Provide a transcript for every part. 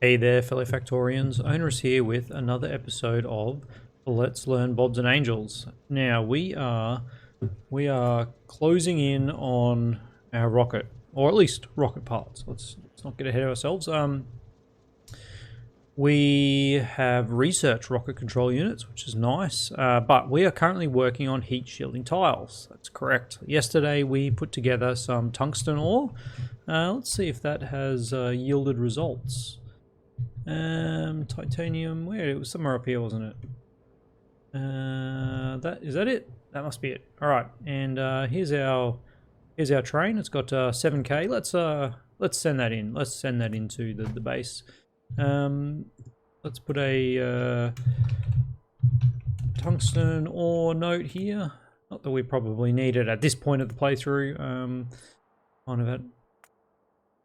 Hey there, fellow Factorians. Onerous here with another episode of Let's Learn Bobs and Angels. Now we are closing in on our rocket, or at least rocket parts. Let's not get ahead of ourselves. We have researched rocket control units, which is nice, but we are currently working on heat shielding tiles. That's correct. Yesterday we put together some tungsten ore. Let's see if that has yielded results. Titanium, where it was somewhere up here, wasn't it? Is that it? That must be it. All right, and here's our train. It's got 7K. Let's send that in. Let's send that into the base. Let's put a tungsten ore note here. Not that we probably need it at this point of the playthrough. Kind of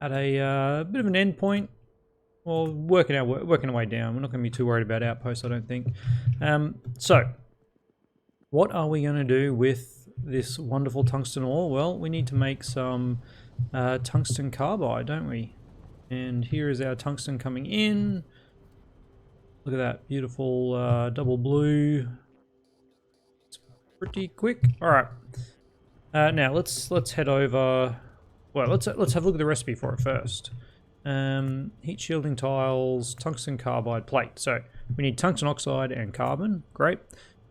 at a bit of an end point. Well, working our way down. We're not going to be too worried about outposts, I don't think. So, what are we going to do with this wonderful tungsten ore? Well, we need to make some tungsten carbide, don't we? And here is our tungsten coming in. Look at that beautiful double blue. It's pretty quick. All right. Now let's head over. Well, let's have a look at the recipe for it first. Heat shielding tiles, tungsten carbide plate. So we need tungsten oxide and carbon. Great.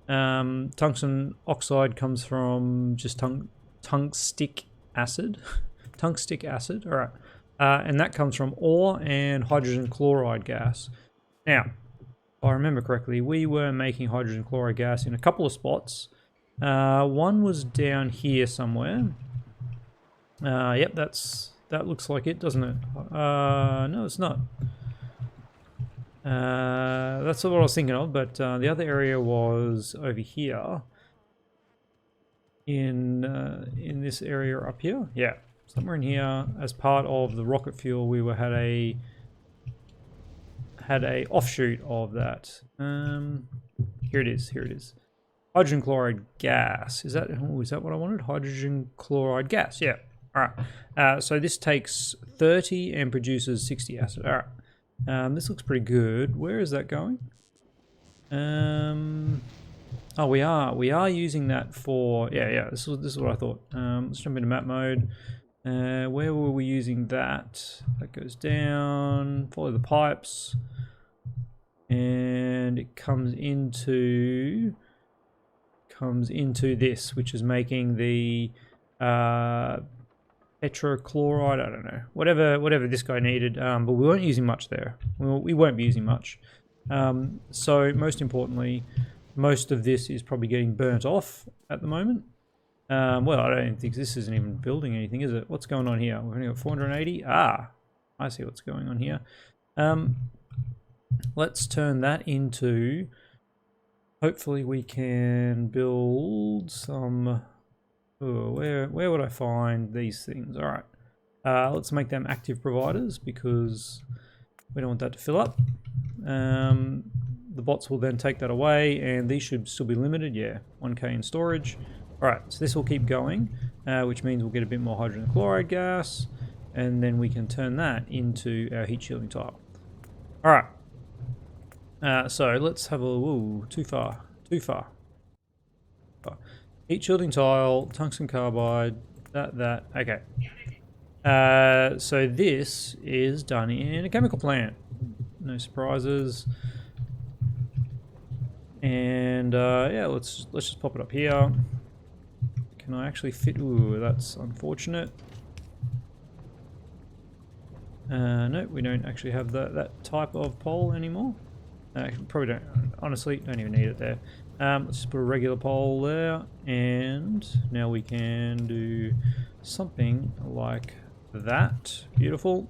Tungsten oxide comes from just tungstic acid. Tungstic acid. All right. And that comes from ore and hydrogen chloride gas. Now, if I remember correctly, we were making hydrogen chloride gas in a couple of spots. One was down here somewhere. Yep, that looks like it, doesn't it? No, it's not. That's what I was thinking of, but the other area was over here. In this area up here. Yeah, somewhere in here. As part of the rocket fuel, we had a offshoot of that. Here it is. Here it is. Hydrogen chloride gas. Is that what I wanted? Hydrogen chloride gas. Yeah. All right, so this takes 30 and produces 60 acid. All right, this looks pretty good. Where is that going? Oh, we are using that for This is what I thought. Let's jump into map mode. Where were we using that? That goes down. Follow the pipes, and it comes into this, which is making the tetrachloride, I don't know, whatever this guy needed, but we weren't using much there. We won't be using much. So most importantly, most of this is probably getting burnt off at the moment. Well, I don't think this isn't even building anything, is it? What's going on here? We've only got 480. I see what's going on here. Let's turn that into, hopefully we can build some. Oh, where would I find these things? All right, let's make them active providers because we don't want that to fill up. The bots will then take that away, and these should still be limited. Yeah, 1K in storage. All right, so this will keep going, which means we'll get a bit more hydrogen chloride gas, and then we can turn that into our heat shielding tile. All right, so let's have a ooh, too far. Heat shielding tile, tungsten carbide, okay. So this is done in a chemical plant. No surprises. And yeah, let's just pop it up here. Can I actually fit? Ooh, that's unfortunate. No, we don't actually have that type of pole anymore. Probably don't. Honestly, don't even need it there. Let's just put a regular pole there, and now we can do something like that. Beautiful.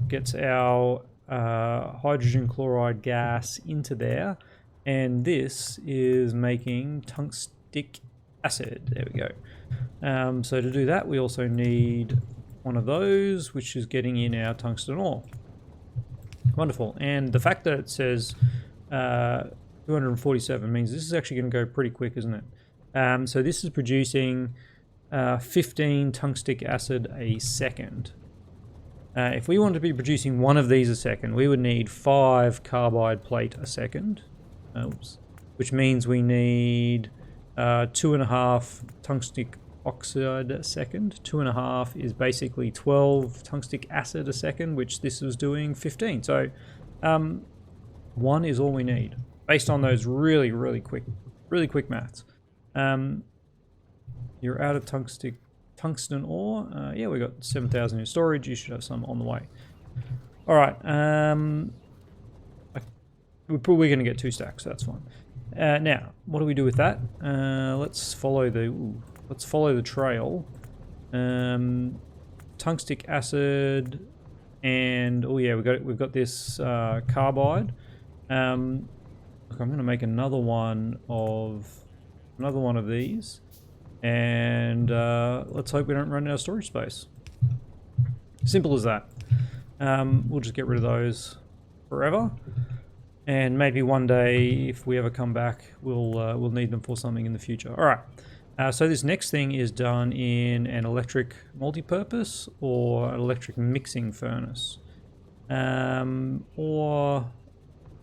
Gets our hydrogen chloride gas into there, and this is making tungstic acid. There we go. So to do that, we also need one of those, which is getting in our tungsten ore. Wonderful. And the fact that it says 247 means this is actually going to go pretty quick, isn't it? So this is producing 15 tungstic acid a second. If we want to be producing one of these a second, we would need 5 carbide plate a second. Oops. Which means we need 2.5 tungstic oxide a second. 2.5 is basically 12 tungstic acid a second, which this was doing 15. So 1 is all we need, based on those really quick maths. You're out of tungsten ore. Yeah, we got 7,000 in storage. You should have some on the way. All right. We're probably going to get 2 stacks. So that's fine. Now, what do we do with that? Let's follow the trail. Tungstic acid, and oh yeah, we've got this carbide. Look, I'm going to make another one of these, and let's hope we don't run out of storage space. Simple as that. We'll just get rid of those forever. And maybe one day, if we ever come back, we'll need them for something in the future. All right. So this next thing is done in an electric multi-purpose or an electric mixing furnace, or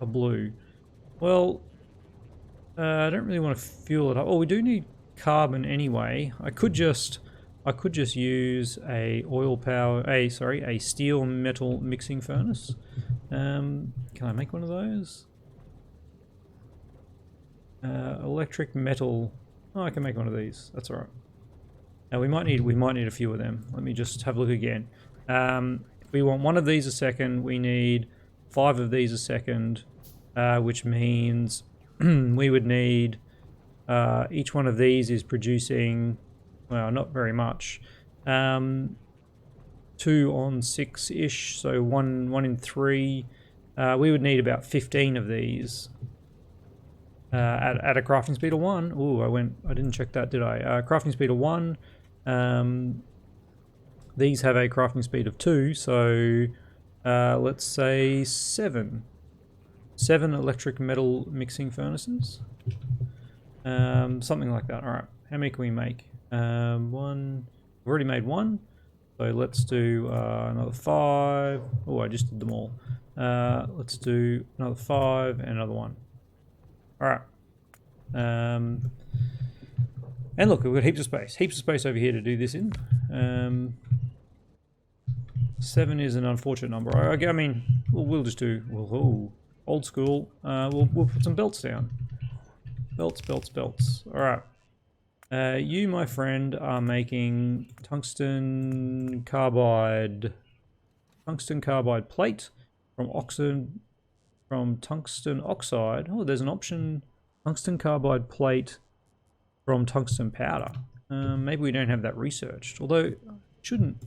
a blue. Well, I don't really want to fuel it up. Oh, we do need carbon anyway. I could just use a a steel metal mixing furnace. Can I make one of those? Electric metal. Oh, I can make one of these. That's all right. Now we might need a few of them. Let me just have a look again. If we want one of these a second, we need 5 of these a second, which means we would need each one of these is producing, well, not very much. 2 on 6-ish, so one in 3. We would need about 15 of these at a crafting speed of 1. Ooh, I didn't check that, did I? Crafting speed of 1. These have a crafting speed of 2, so let's say 7. 7 electric metal mixing furnaces. Something like that. All right. How many can we make? 1. We've already made 1. So let's do another 5. Oh, I just did them all. Let's do another 5 and another 1. All right. And look, we've got heaps of space over here to do this in. 7 is an unfortunate number. I mean, we'll just do old school. We'll put some belts down. Belts. All right. You, my friend, are making tungsten carbide plate from tungsten oxide. Oh, there's an option, tungsten carbide plate from tungsten powder. Maybe we don't have that researched. Although it shouldn't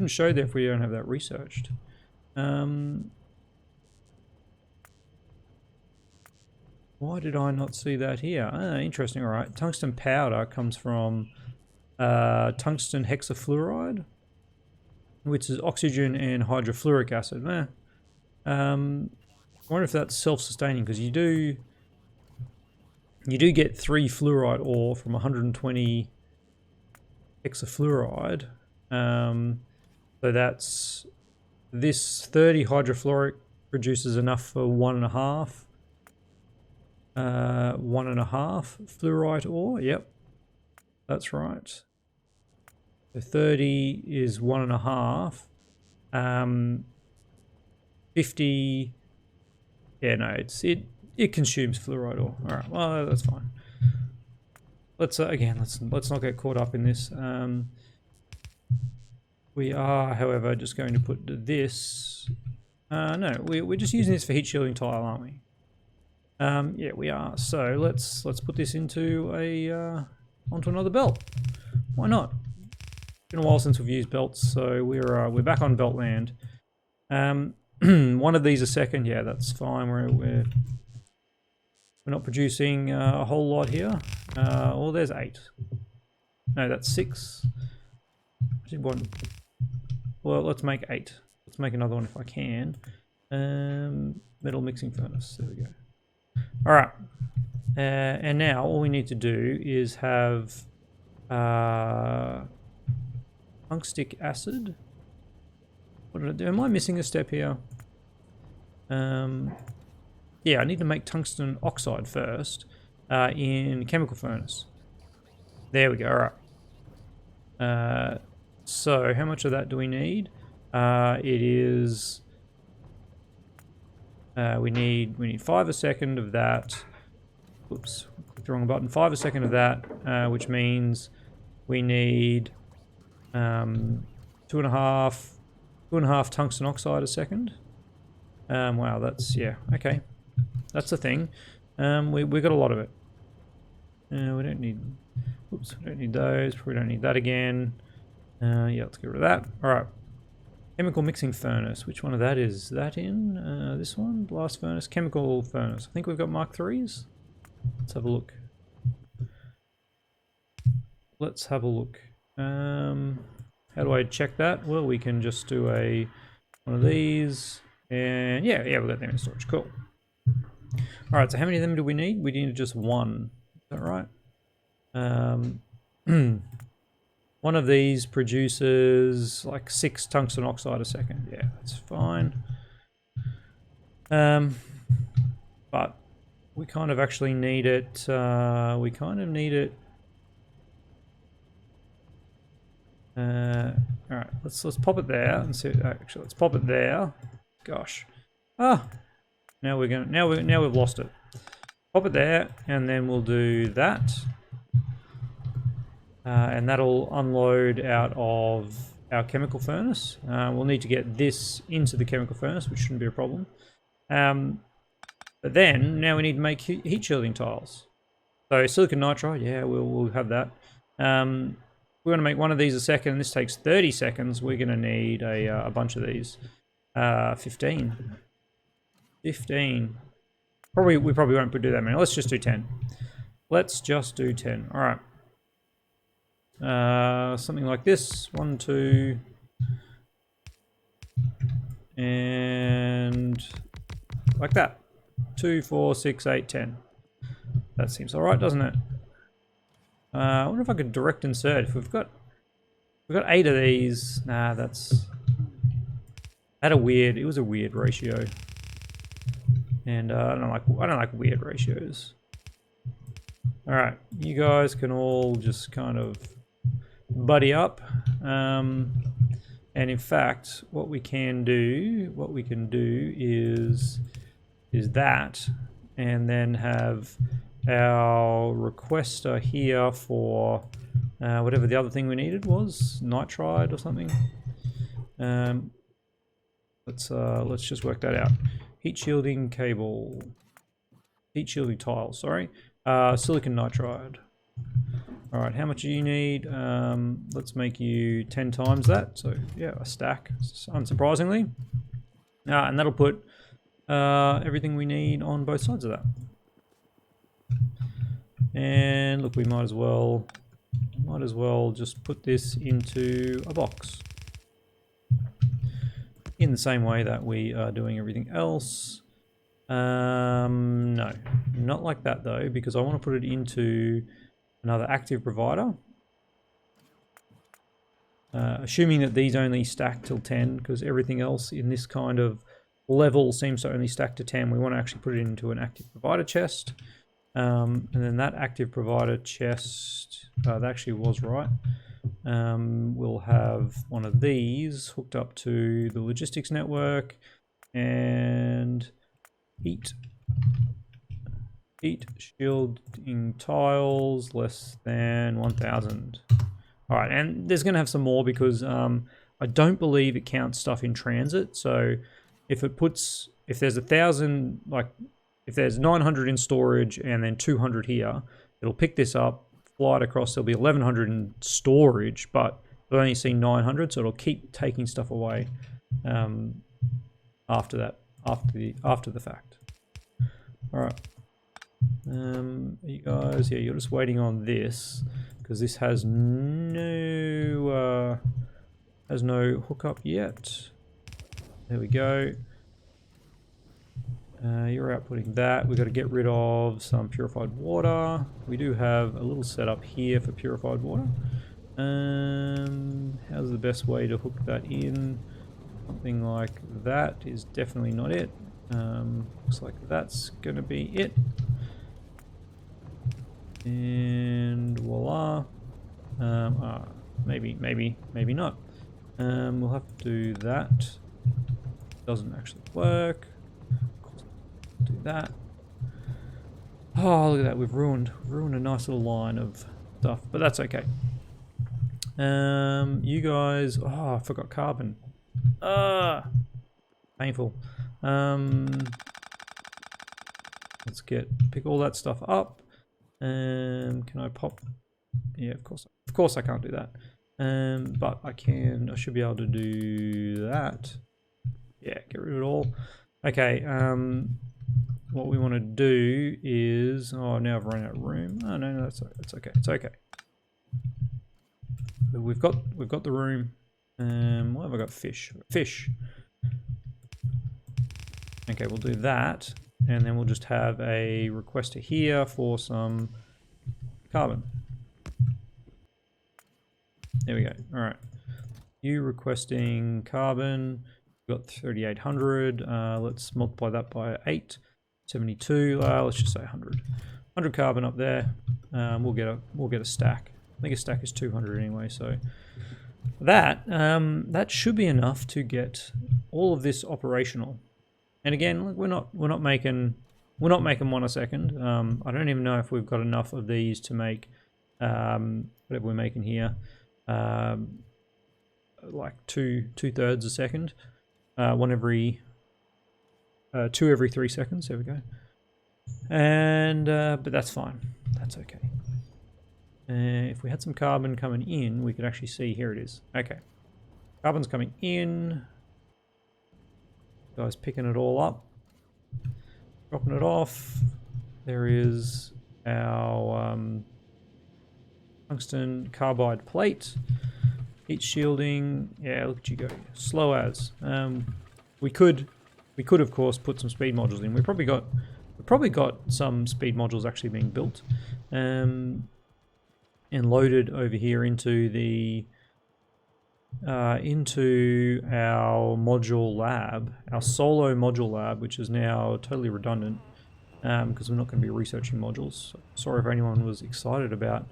show there if we don't have that researched. Why did I not see that here? Interesting. All right. Tungsten powder comes from tungsten hexafluoride, which is oxygen and hydrofluoric acid. I wonder if that's self-sustaining, because you do get 3 fluoride ore from 120 hexafluoride. So that's this 30 hydrofluoric produces enough for 1.5 fluorite ore. Yep, that's right. So 30 is 1.5. 50. Yeah, no, it consumes fluoride ore. All right, well, that's fine. Let's let's not get caught up in this. We are, however, just going to put this. No, we're just using this for heat shielding tile, aren't we? Yeah, we are. So let's put this into onto another belt. Why not? It's been a while since we've used belts, so we're back on belt land. One of these a second. Yeah, that's fine. We're not producing a whole lot here. Well, there's 8. No, that's 6. I did 1. Well, let's make 8. Let's make another one if I can. Metal mixing furnace. There we go. All right. And now all we need to do is have tungstic acid. What did I do? Am I missing a step here? Yeah, I need to make tungsten oxide first in chemical furnace. There we go. All right. So how much of that do we need? It is. We need 5 a second of that. Oops, clicked the wrong button. 5 a second of that, which means we need 2.5 tungsten oxide a second. Wow, that's okay. That's the thing. We got a lot of it. We don't need. Oops, we don't need those. Probably don't need that again. Yeah, let's get rid of that. All right. Chemical mixing furnace. Which one of that is that in? This one? Blast furnace. Chemical furnace. I think we've got Mark 3s. Let's have a look. Let's have a look. How do I check that? Well, we can just do one of these. And yeah, we've got them in storage. Cool. All right, so how many of them do we need? We need just one. Is that right? One of these produces like 6 tungsten oxide a second. Yeah, that's fine. But we kind of actually need it. We kind of need it. All right, let's pop it there and see. Actually, let's pop it there. Gosh, now we've lost it. Pop it there, and then we'll do that. And that'll unload out of our chemical furnace. We'll need to get this into the chemical furnace, which shouldn't be a problem. But then, now we need to make heat shielding tiles. So silicon nitride, yeah, we'll have that. We're going to make one of these a second, and this takes 30 seconds. We're going to need a bunch of these. 15. 15. We probably won't do that many. Let's just do 10. Let's just do 10. All right. Something like this. 1, 2, and like that. 2, 4, 6, 8, 10. That seems all right, doesn't it? I wonder if I could direct insert. If we've got 8 of these. Nah, it was a weird ratio, and I don't like weird ratios. All right, you guys can all just kind of buddy up, and in fact, what we can do is that, and then have our requester here for whatever the other thing we needed was, nitride or something. Let's just work that out. Heat shielding cable, heat shielding tile. Sorry, silicon nitride. All right, how much do you need? Let's make you 10 times that. So yeah, a stack, unsurprisingly, and that'll put everything we need on both sides of that. And look, we might as well just put this into a box in the same way that we are doing everything else. No, not like that though, because I want to put it into another active provider. Assuming that these only stack till 10, because everything else in this kind of level seems to only stack to 10. We want to actually put it into an active provider chest. And then that active provider chest, that actually was right. We'll have one of these hooked up to the logistics network, and heat shielding tiles less than 1,000. All right, and there's going to have some more because I don't believe it counts stuff in transit. So if there's 1,000, like if there's 900 in storage and then 200 here, it'll pick this up, fly it across. There'll be 1,100 in storage, but it'll only see 900, so it'll keep taking stuff away after that, after the fact. All right. You guys, yeah, you're just waiting on this because this has no hookup yet. There we go. You're outputting that. We've got to get rid of some purified water. We do have a little setup here for purified water. How's the best way to hook that in? Something like that is definitely not it. Looks like that's going to be it. And voila. Maybe not. We'll have to do that. Doesn't actually work. Do that. Oh, look at that. We've ruined a nice little line of stuff, but that's okay. You guys... Oh, I forgot carbon. Painful. Let's pick all that stuff up. Can I pop? Yeah, of course I can't do that. But I should be able to do that. Yeah, get rid of it all. Okay, what we want to do is... Oh, now I've run out of room. Oh, no, it's okay. It's okay. We've got the room. What have I got? Fish. Okay, we'll do that. And then we'll just have a requester here for some carbon. There we go. All right. You requesting carbon. We've got 3,800. Let's multiply that by 8. 72. Let's just say 100. 100 carbon up there. We'll get a stack. I think a stack is 200 anyway. So that should be enough to get all of this operational. And again, we're not making one a second. I don't even know if we've got enough of these to make whatever we're making here, like two-thirds a second. Two every 3 seconds. There we go. And but that's fine. That's okay. If we had some carbon coming in, we could actually see. Here it is. Okay, carbon's coming in. Guys, picking it all up, dropping it off. There is our tungsten carbide plate. Heat shielding. Yeah, look at you go. Slow as. We could of course put some speed modules in. We've probably got some speed modules actually being built, and loaded over here into the into our module lab, our solo module lab, which is now totally redundant because we're not going to be researching modules. So sorry if anyone was excited about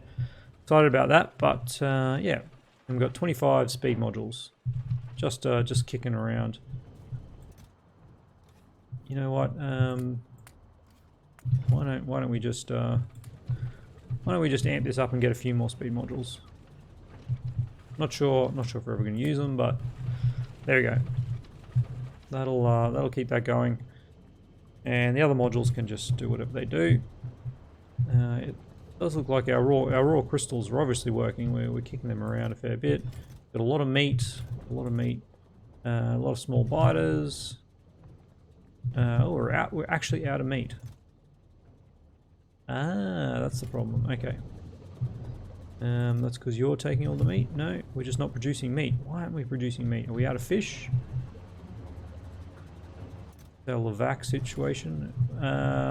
that, but yeah, we've got 25 speed modules just kicking around. You know what? Why don't we just amp this up and get a few more speed modules? Not sure if we're ever going to use them, but there we go. That'll keep that going, and the other modules can just do whatever they do. It does look like our raw crystals are obviously working. We're kicking them around a fair bit. Got a lot of meat, a lot of small biters. We're actually out of meat. That's the problem. Okay. That's because you're taking all the meat? No, we're just not producing meat. Why aren't we producing meat? Are we out of fish? Our Levac situation.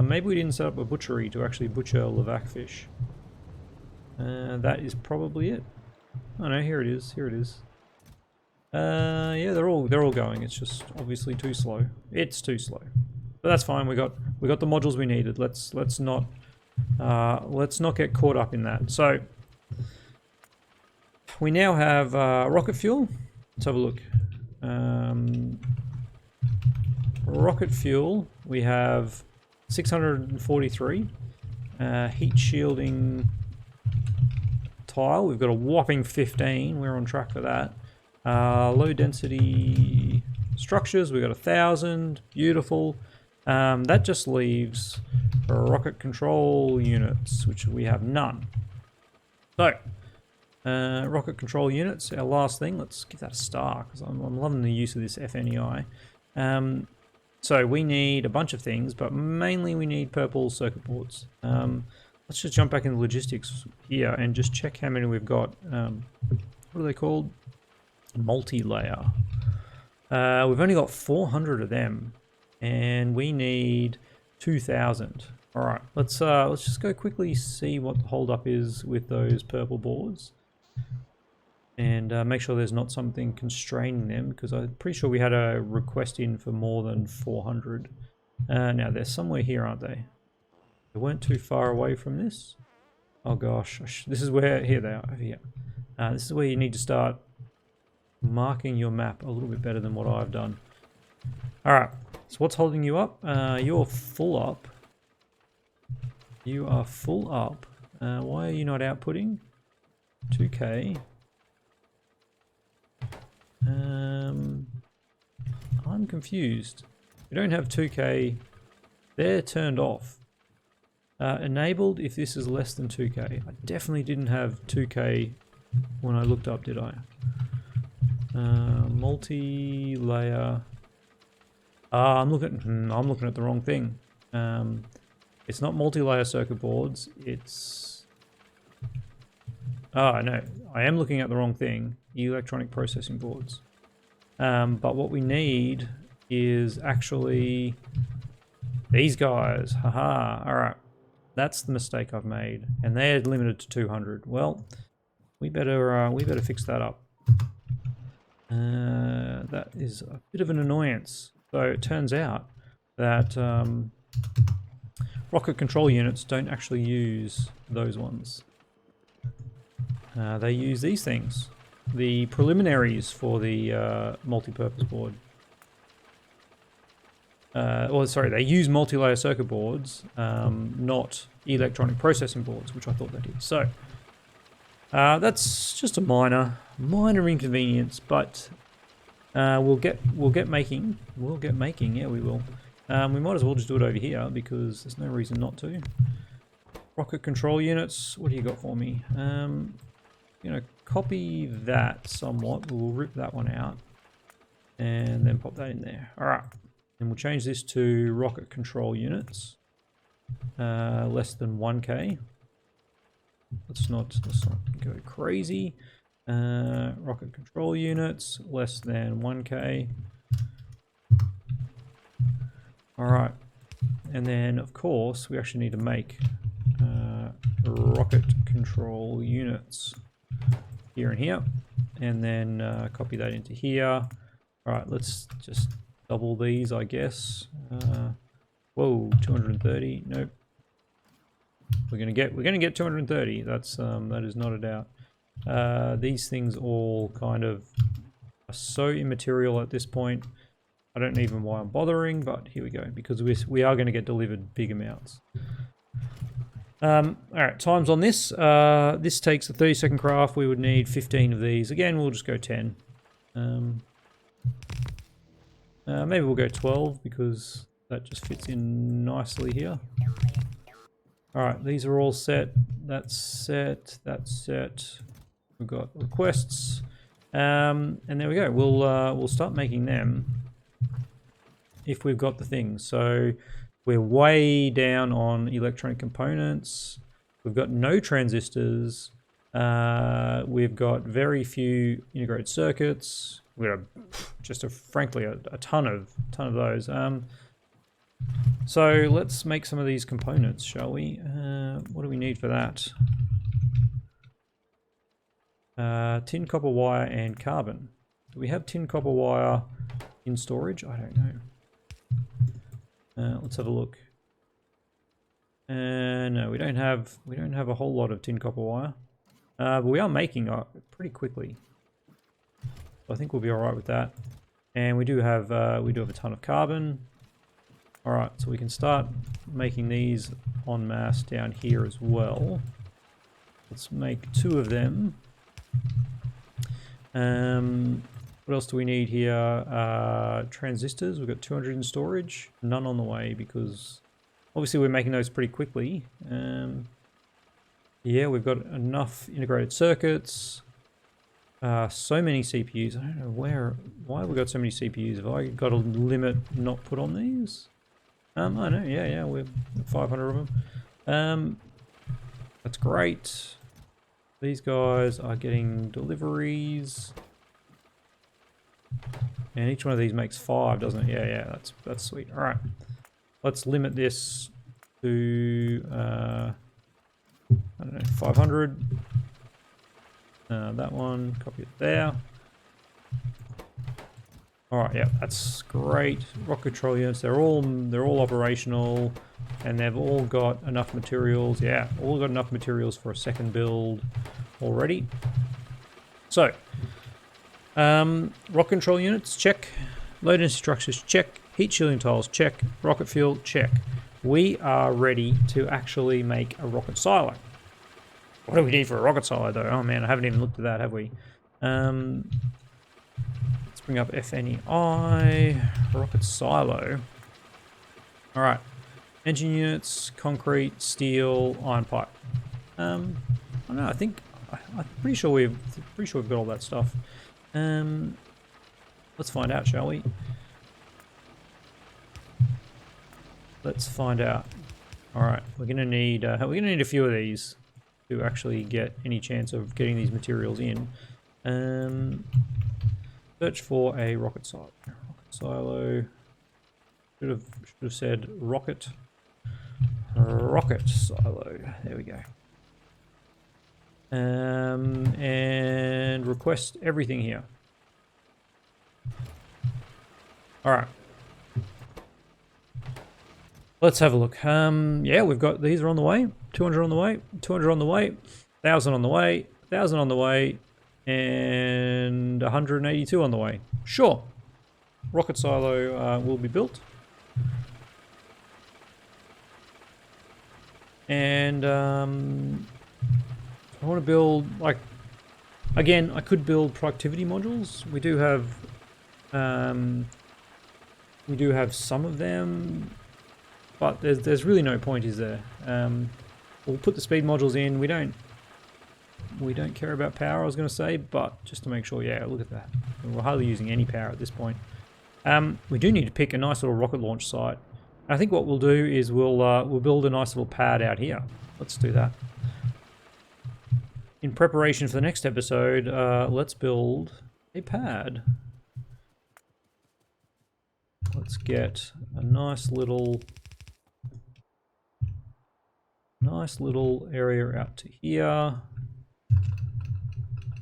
Maybe we didn't set up a butchery to actually butcher Levac fish. That is probably it. Oh no, here it is. Here it is. Yeah, they're all going. It's just obviously too slow. It's too slow, but that's fine. We got the modules we needed. Let's not get caught up in that. So we now have rocket fuel. Let's have a look. Rocket fuel. We have 643 heat shielding tile. We've got a whopping 15. We're on track for that. Low density structures, we got 1,000. Beautiful. That just leaves rocket control units, which we have none. So rocket control units, our last thing. Let's give that a star because I'm loving the use of this FNEI. So we need a bunch of things, but mainly we need purple circuit boards. Let's just jump back into logistics here and just check how many we've got. What are they called? Multi-layer. We've only got 400 of them, and we need 2,000. All right, let's just go quickly see what the holdup is with those purple boards. And make sure there's not something constraining them, because I'm pretty sure we had a request in for more than 400. Now they're somewhere here, aren't they? They weren't too far away from this. Oh gosh, this is where, here they are, over here. This is where you need to start marking your map a little bit better than what I've done. Alright, so what's holding you up? You're full up. You are full up. Why are you not outputting? 2k. I'm confused. We don't have 2k. They're turned off. Enabled if this is less than 2k. I definitely didn't have 2k when I looked up, did I? Multi-layer. I'm looking at the wrong thing. It's not multi-layer circuit boards. It's no, I am looking at the wrong thing. Electronic processing boards. But what we need is actually these guys. Haha. All right. That's the mistake I've made, and they're limited to 200. Well, we better fix that up. That is a bit of an annoyance. So it turns out that rocket control units don't actually use those ones. They use these things, the preliminaries for the multi-purpose board. They use multi-layer circuit boards, not electronic processing boards, which I thought they did. So that's just a minor inconvenience, but we'll get making. Yeah, we will. We might as well just do it over here because there's no reason not to. Rocket control units. What do you got for me? Copy that somewhat. We'll rip that one out and then pop that in there. All right. And we'll change this to rocket control units, less than 1k. Let's not go crazy. Rocket control units, less than 1k. All right, and then of course we actually need to make rocket control units here and here, and then copy that into here. All right, let's just double these, I guess. Whoa, 230. Nope. We're gonna get 230. That's that is not a doubt. These things all kind of are so immaterial at this point. I don't know even why I'm bothering, but here we go, because we are going to get delivered big amounts. All right, times on this. This takes a 30-second craft. We would need 15 of these. Again, we'll just go 10. Maybe we'll go 12 because that just fits in nicely here. All right, these are all set. That's set. That's set. We've got requests, and there we go. We'll start making them if we've got the things. So we're way down on electronic components. We've got no transistors. We've got very few integrated circuits. We've got frankly a ton of those. So let's make some of these components, shall we? What do we need for that? Tin, copper wire, and carbon. Do we have tin, copper wire in storage? I don't know. Let's have a look. No, we don't have a whole lot of tin, copper wire, but we are making pretty quickly. So I think we'll be all right with that. And we do have a ton of carbon. All right, so we can start making these en masse down here as well. Let's make 2 of them. What else do we need here? Transistors. We've got 200 in storage. None on the way because obviously we're making those pretty quickly. Yeah, we've got enough integrated circuits. So many CPUs. I don't know why we got so many CPUs. Have I got a limit not put on these? I know. Yeah, we're 500 of them. That's great. These guys are getting deliveries. And each one of these makes 5, doesn't it? Yeah, that's sweet. All right, let's limit this to I don't know, 500. That one, copy it there. All right, yeah, that's great. Rocket control units, they're all operational, and they've all got enough materials. Yeah, all got enough materials for a second build already. So, rocket control units, check. Load energy structures, check. Heat shielding tiles, check. Rocket fuel, check. We are ready to actually make a rocket silo. What do we need for a rocket silo, though? Oh man, I haven't even looked at that, have we? Let's bring up FNEI, rocket silo. All right, engine units, concrete, steel, iron pipe. I don't know. I think I'm pretty sure we've got all that stuff. Let's find out, shall we? Let's find out. All right, we're gonna need a few of these to actually get any chance of getting these materials in. Search for a rocket silo. Rocket silo. Should have said rocket silo. There we go. And request everything here. All right. Let's have a look. Yeah, we've got these are on the way. 200 on the way. 200 on the way. 1,000 on the way. 1,000 on the way. And 182 on the way. Sure. Rocket silo will be built. And I want to build, like, again, I could build productivity modules. We do have some of them, but there's really no point, is there? We'll put the speed modules in. We don't care about power, I was going to say, but just to make sure, yeah, look at that. We're hardly using any power at this point. We do need to pick a nice little rocket launch site. I think what we'll do is we'll build a nice little pad out here. Let's do that. In preparation for the next episode, let's build a pad. Let's get a nice little area out to here.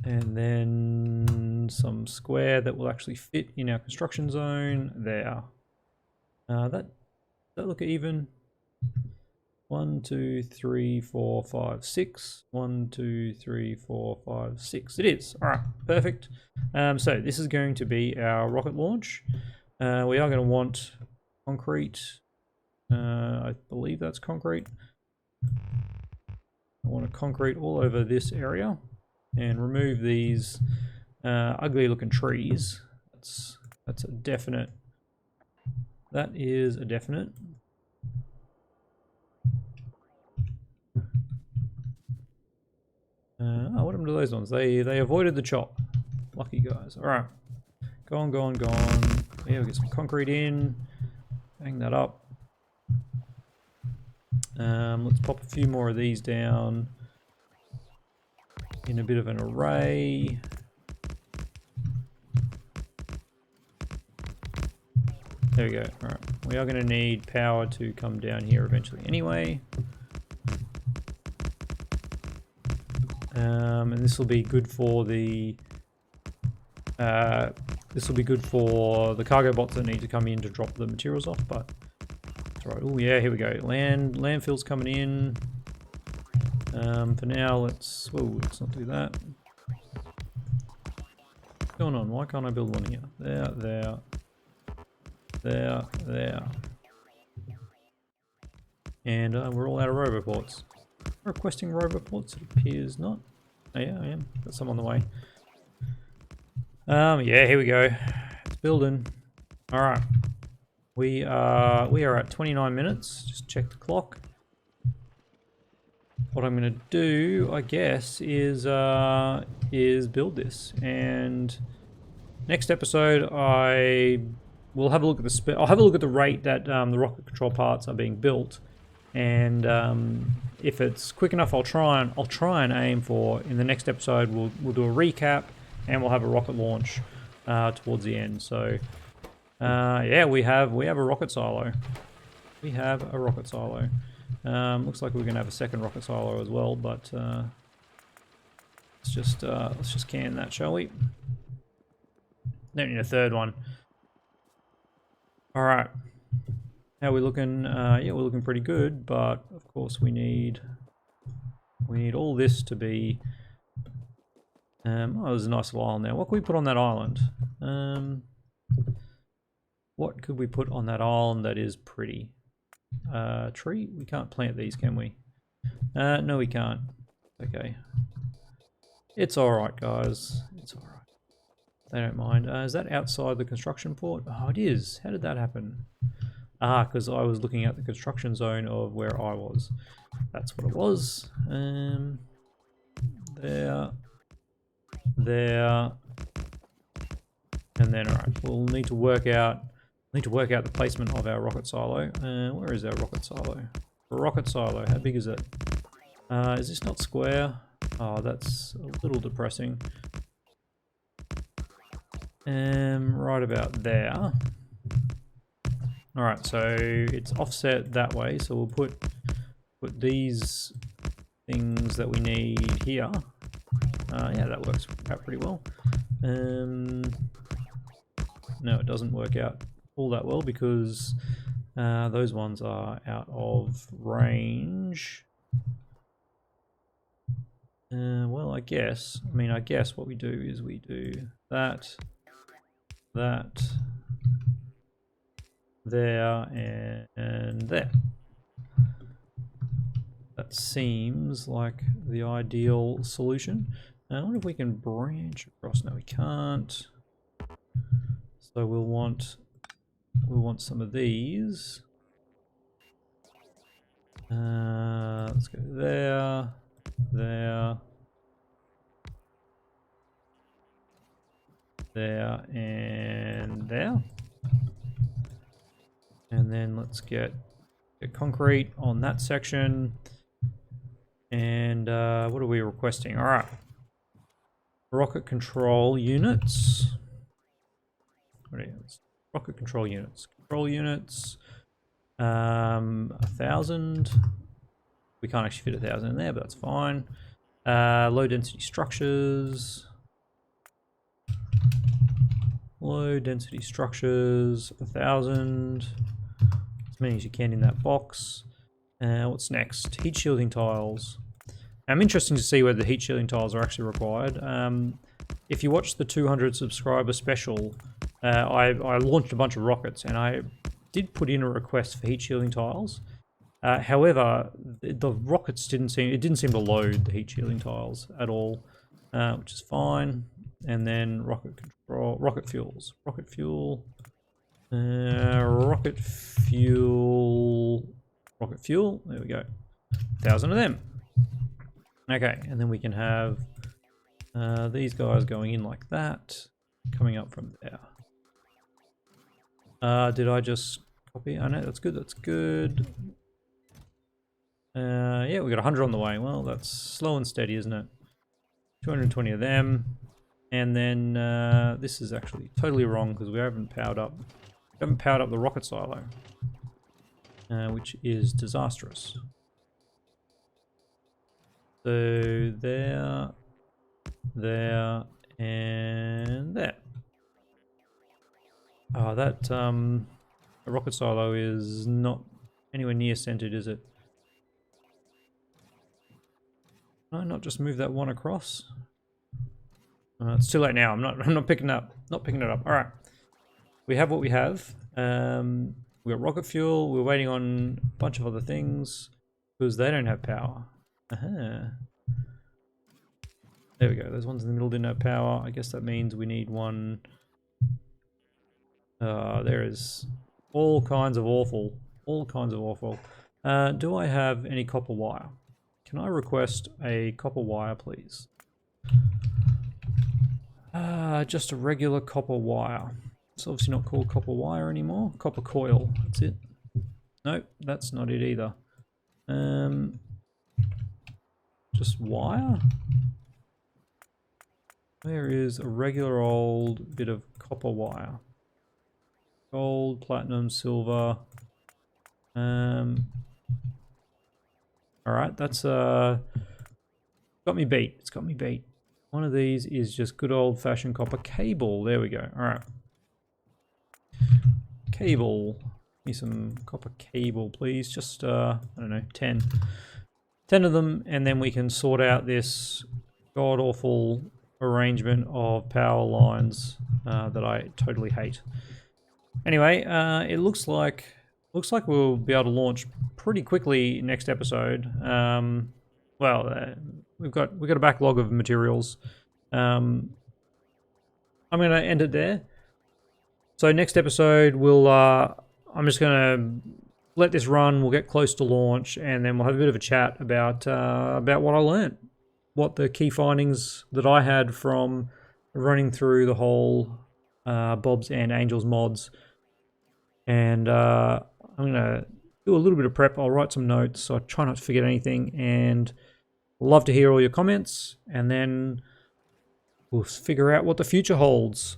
And then some square that will actually fit in our construction zone there. That look even. 1, 2, 3, 4, 5, 6. 1, 2, 3, 4, 5, 6. It is. All right, perfect. So this is going to be our rocket launch. We are going to want concrete. I believe that's concrete. I want a concrete all over this area. And remove these ugly looking trees. That's a definite. That is a definite. Oh, what happened to those ones? They avoided the chop. Lucky guys. All right, go on. Yeah, we'll get some concrete in. Hang that up. Let's pop a few more of these down in a bit of an array. There we go. All right, we are going to need power to come down here eventually anyway. And this will be good for the cargo bots that need to come in to drop the materials off. But that's right. Oh yeah, here we go. Landfill's coming in. For now, let's not do that. What's going on? Why can't I build one here? There. And we're all out of roboports. Requesting roboports, it appears not. Oh yeah, I am. Got some on the way. Yeah, here we go. It's building. All right. We are at 29 minutes. Just check the clock. What I'm going to do, I guess, is build this. And next episode, I will have a look at I'll have a look at the rate that the rocket control parts are being built. And if it's quick enough, I'll try and aim for, in the next episode, we'll do a recap and we'll have a rocket launch towards the end. So yeah, we have a rocket silo. We have a rocket silo. Looks like we're gonna have a second rocket silo as well, but Let's just can that, shall we? Don't need a third one. All right. How are we looking? Yeah, we're looking pretty good, but of course we need all this to be. Oh, there's a nice little island there. What could we put on that island? What could we put on that island that is pretty? Tree? We can't plant these, can we? No, we can't. Okay. It's alright, guys. It's alright. They don't mind. Is that outside the construction port? Oh, it is. How did that happen? Ah, because I was looking at the construction zone of where I was. That's what it was. There. There. And then, alright, we'll need to work out the placement of our rocket silo. Where is our rocket silo? Rocket silo, how big is it? Is this not square? Oh, that's a little depressing. Right about there. Alright, so it's offset that way, so we'll put these things that we need here. Yeah, that works out pretty well. No, it doesn't work out all that well because those ones are out of range. Well, I guess what we do is we do that, there, and there. That seems like the ideal solution. I wonder if we can branch across. No, we can't. So we'll want some of these. Let's go there, and there. And then let's get concrete on that section. And what are we requesting? All right. Rocket control units. What is rocket control units? Control units. 1,000. We can't actually fit 1,000 in there, but that's fine. Low density structures. Low density structures. 1,000. As many as you can in that box. What's next? Heat shielding tiles. Interesting to see whether the heat shielding tiles are actually required. If you watch the 200 subscriber special, I launched a bunch of rockets and I did put in a request for heat shielding tiles. However, the rockets didn't seem to load the heat shielding tiles at all, which is fine. And then rocket control, rocket fuels, rocket fuel, rocket fuel. There we go. 1,000 of them. Okay, and then we can have these guys going in like that, coming up from there. Did I just copy? Oh no, that's good. That's good. Yeah, we got 100 on the way. Well, that's slow and steady, isn't it? 220 of them, and then this is actually totally wrong because we haven't powered up. We haven't powered up the rocket silo, which is disastrous. So there, and there. Oh, that rocket silo is not anywhere near centered, is it? No, not just move that one across. It's too late now. I'm not picking it up. Not picking it up. All right. We have what we have. We got rocket fuel. We're waiting on a bunch of other things because they don't have power. There we go. Those ones in the middle didn't have power. I guess that means we need one. There is all kinds of awful. All kinds of awful. Do I have any copper wire? Can I request a copper wire, please? Just a regular copper wire. It's obviously not called copper wire anymore. Copper coil. That's it. Nope, that's not it either. Just wire? Where is a regular old bit of copper wire? Gold, platinum, silver. Alright, that's got me beat. It's got me beat. One of these is just good old-fashioned copper cable. There we go. All right. Cable. Need some copper cable, please. Just, I don't know, 10. 10 of them, and then we can sort out this god-awful arrangement of power lines that I totally hate. Anyway, it looks like we'll be able to launch pretty quickly next episode. We've got a backlog of materials. I'm going to end it there. So next episode, I'm just going to let this run. We'll get close to launch, and then we'll have a bit of a chat about what I learned, what the key findings that I had from running through the whole Bobs and Angels mods. And I'm going to do a little bit of prep. I'll write some notes, so I try not to forget anything, and love to hear all your comments, and then we'll figure out what the future holds.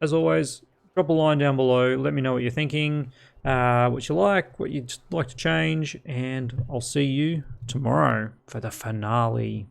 As always, drop a line down below. Let me know what you're thinking, what you like, what you'd like to change, and I'll see you tomorrow for the finale.